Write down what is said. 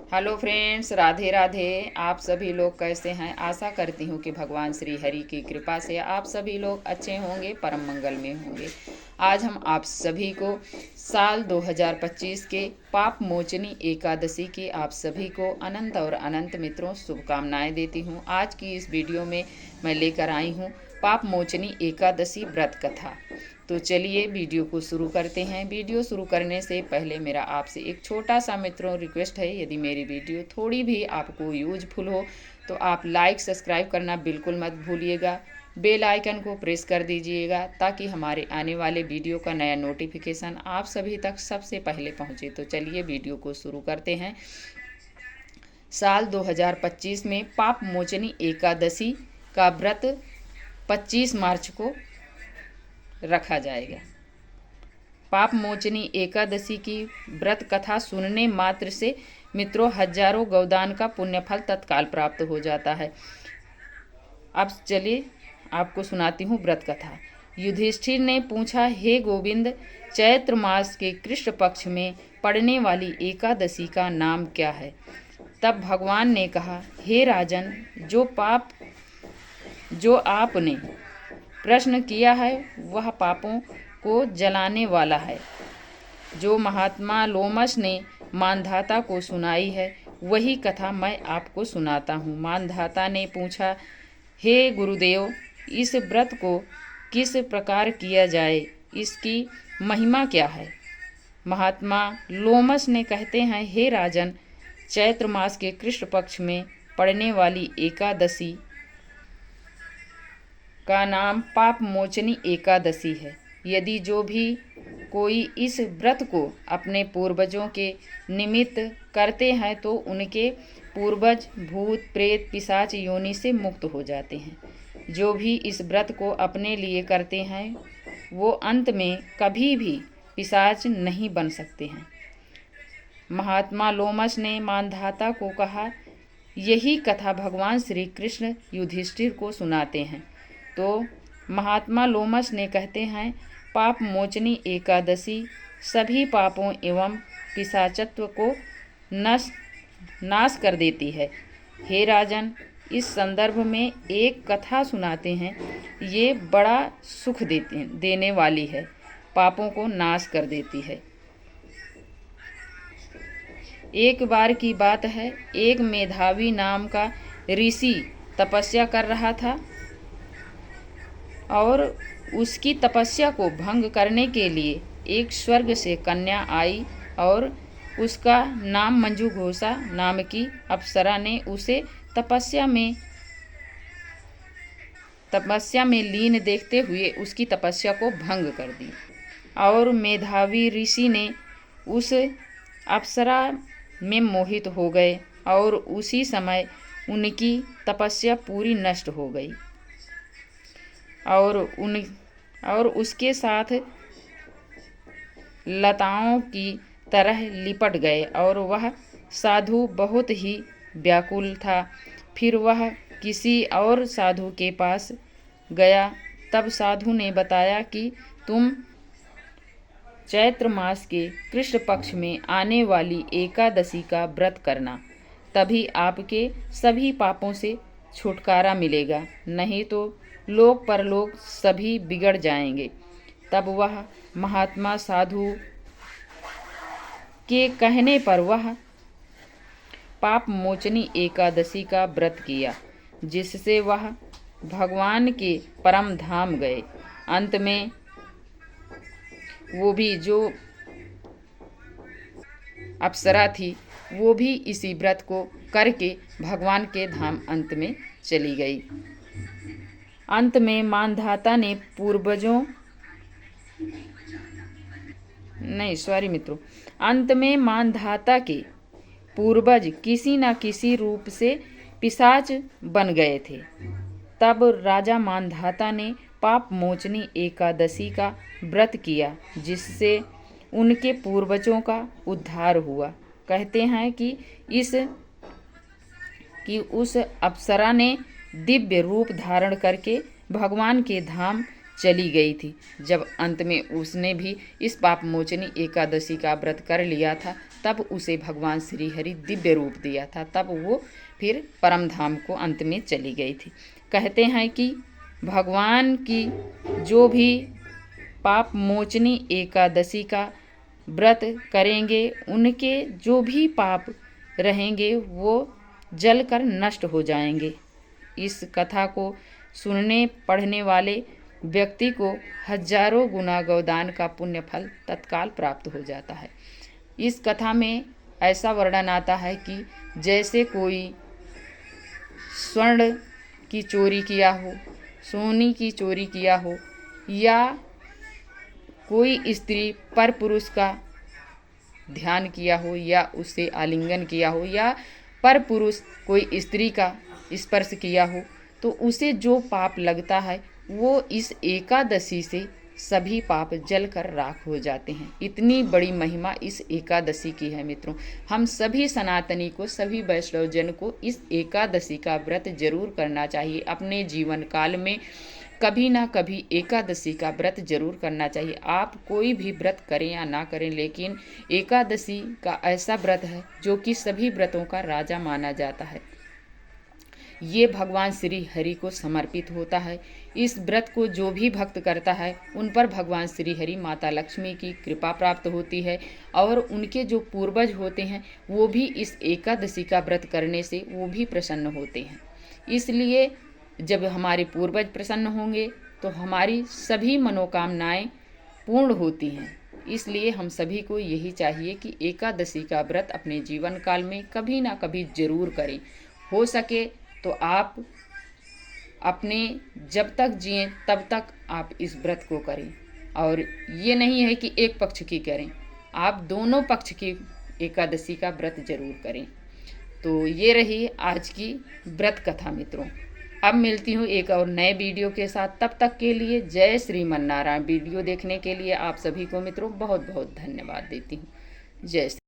Hello friends, Radhe Radhe. आप सभी लोग कैसे हैं? आशा करती हूँ कि भगवान श्री हरि की कृपा से आप सभी लोग अच्छे होंगे, परम मंगल में होंगे। आज हम आप सभी को साल 2025 के पाप मोचनी एकादशी की आप सभी को अनंत और अनंत मित्रों शुभकामनाएं देती हूँ। आज की इस वीडियो में मैं लेकर आई हूँ पाप मोचनी एकादशी व्रत कथा। तो चलिए वीडियो को शुरू करते हैं। वीडियो शुरू करने से पहले मेरा आपसे एक छोटा सा मित्रों रिक्वेस्ट है, यदि मेरी वीडियो थोड़ी भी आपको यूजफुल हो तो आप लाइक सब्सक्राइब करना बिल्कुल मत भूलिएगा। बेल आइकन को प्रेस कर दीजिएगा ताकि हमारे आने वाले वीडियो का नया नोटिफिकेशन आप सभी तक सबसे पहले पहुंचे। तो चलिए वीडियो को शुरू करते हैं। साल 2025 में पाप मोचनी एकादशी का व्रत 25 मार्च को रखा जाएगा। पाप मोचनी एकादशी की व्रत कथा सुनने मात्र से मित्रों हजारों गौदान का पुण्य फल तत्काल प्राप्त हो जाता है। अब चलिए आपको सुनाती हूँ व्रत कथा। युधिष्ठिर ने पूछा, हे गोविंद, चैत्र मास के कृष्ण पक्ष में पड़ने वाली एकादशी का नाम क्या है? तब भगवान ने कहा, हे राजन, जो आपने प्रश्न किया है वह पापों को जलाने वाला है। जो महात्मा लोमश ने मानधाता को सुनाई है वही कथा मैं आपको सुनाता हूँ। मानधाता ने पूछा, हे गुरुदेव, इस व्रत को किस प्रकार किया जाए, इसकी महिमा क्या है? महात्मा लोमश ने कहते हैं, हे राजन, चैत्र मास के कृष्ण पक्ष में पड़ने वाली एकादशी का नाम पाप मोचनी एकादशी है। यदि जो भी कोई इस व्रत को अपने पूर्वजों के निमित्त करते हैं तो उनके पूर्वज भूत प्रेत पिशाच योनि से मुक्त हो जाते हैं। जो भी इस व्रत को अपने लिए करते हैं वो अंत में कभी भी पिशाच नहीं बन सकते हैं। महात्मा लोमश ने मानधाता को कहा, यही कथा भगवान श्री कृष्ण युधिष्ठिर को सुनाते हैं। तो महात्मा लोमश ने कहते हैं, पाप मोचनी एकादशी सभी पापों एवं पिशाचत्व को नाश कर देती है। हे राजन, इस संदर्भ में एक कथा सुनाते हैं, ये बड़ा सुख देने वाली है, पापों को नाश कर देती है। एक बार की बात है, एक मेधावी नाम का ऋषि तपस्या कर रहा था और उसकी तपस्या को भंग करने के लिए एक स्वर्ग से कन्या आई और उसका नाम मंजुघोषा नाम की अप्सरा ने उसे तपस्या में लीन देखते हुए उसकी तपस्या को भंग कर दी और मेधावी ऋषि ने उस अप्सरा में मोहित हो गए और उसी समय उनकी तपस्या पूरी नष्ट हो गई और उसके साथ लताओं की तरह लिपट गए और वह साधु बहुत ही व्याकुल था। फिर वह किसी और साधु के पास गया। तब साधु ने बताया कि तुम चैत्र मास के कृष्ण पक्ष में आने वाली एकादशी का व्रत करना, तभी आपके सभी पापों से छुटकारा मिलेगा, नहीं तो लोक परलोक सभी बिगड़ जाएंगे। तब वह महात्मा साधु के कहने पर वह पाप मोचनी एकादशी का व्रत किया, जिससे वह भगवान के परम धाम गए। अंत में वो भी जो अप्सरा थी वो भी इसी व्रत को करके भगवान के धाम अंत में चली गई। अंत में मानधाता ने अंत में मानधाता के पूर्वज किसी न किसी रूप से पिशाच बन गए थे। तब राजा मानधाता ने पाप मोचनी एकादशी का व्रत किया, जिससे उनके पूर्वजों का उद्धार हुआ। कहते हैं कि उस अप्सरा ने दिव्य रूप धारण करके भगवान के धाम चली गई थी। जब अंत में उसने भी इस पाप मोचनी एकादशी का व्रत कर लिया था तब उसे भगवान श्री हरि दिव्य रूप दिया था, तब वो फिर परम धाम को अंत में चली गई थी। कहते हैं कि भगवान की जो भी पाप मोचनी एकादशी का व्रत करेंगे, उनके जो भी पाप रहेंगे वो जलकर नष्ट हो जाएंगे। इस कथा को सुनने पढ़ने वाले व्यक्ति को हजारों गुना गोदान का पुण्य फल तत्काल प्राप्त हो जाता है। इस कथा में ऐसा वर्णन आता है कि जैसे कोई स्वर्ण की चोरी किया हो, सोने की चोरी किया हो, या कोई स्त्री पर पुरुष का ध्यान किया हो, या उससे आलिंगन किया हो, या पर पुरुष कोई स्त्री का स्पर्श किया हो, तो उसे जो पाप लगता है वो इस एकादशी से सभी पाप जलकर राख हो जाते हैं। इतनी बड़ी महिमा इस एकादशी की है मित्रों। हम सभी सनातनी को, सभी वैष्णव जन को इस एकादशी का व्रत जरूर करना चाहिए। अपने जीवन काल में कभी ना कभी एकादशी का व्रत जरूर करना चाहिए। आप कोई भी व्रत करें या ना करें, लेकिन एकादशी का ऐसा व्रत है जो कि सभी व्रतों का राजा माना जाता है। ये भगवान श्री हरि को समर्पित होता है। इस व्रत को जो भी भक्त करता है उन पर भगवान श्री हरि माता लक्ष्मी की कृपा प्राप्त होती है, और उनके जो पूर्वज होते हैं वो भी इस एकादशी का व्रत करने से वो भी प्रसन्न होते हैं। इसलिए जब हमारे पूर्वज प्रसन्न होंगे तो हमारी सभी मनोकामनाएं पूर्ण होती हैं। इसलिए हम सभी को यही चाहिए कि एकादशी का व्रत अपने जीवन काल में कभी ना कभी जरूर करें। हो सके तो आप अपने जब तक जिए तब तक आप इस व्रत को करें, और ये नहीं है कि एक पक्ष की करें, आप दोनों पक्ष की एकादशी का व्रत जरूर करें। तो ये रही आज की व्रत कथा मित्रों। अब मिलती हूँ एक और नए वीडियो के साथ, तब तक के लिए जय श्रीमन नारायण। वीडियो देखने के लिए आप सभी को मित्रों बहुत बहुत धन्यवाद देती हूँ। जय श्री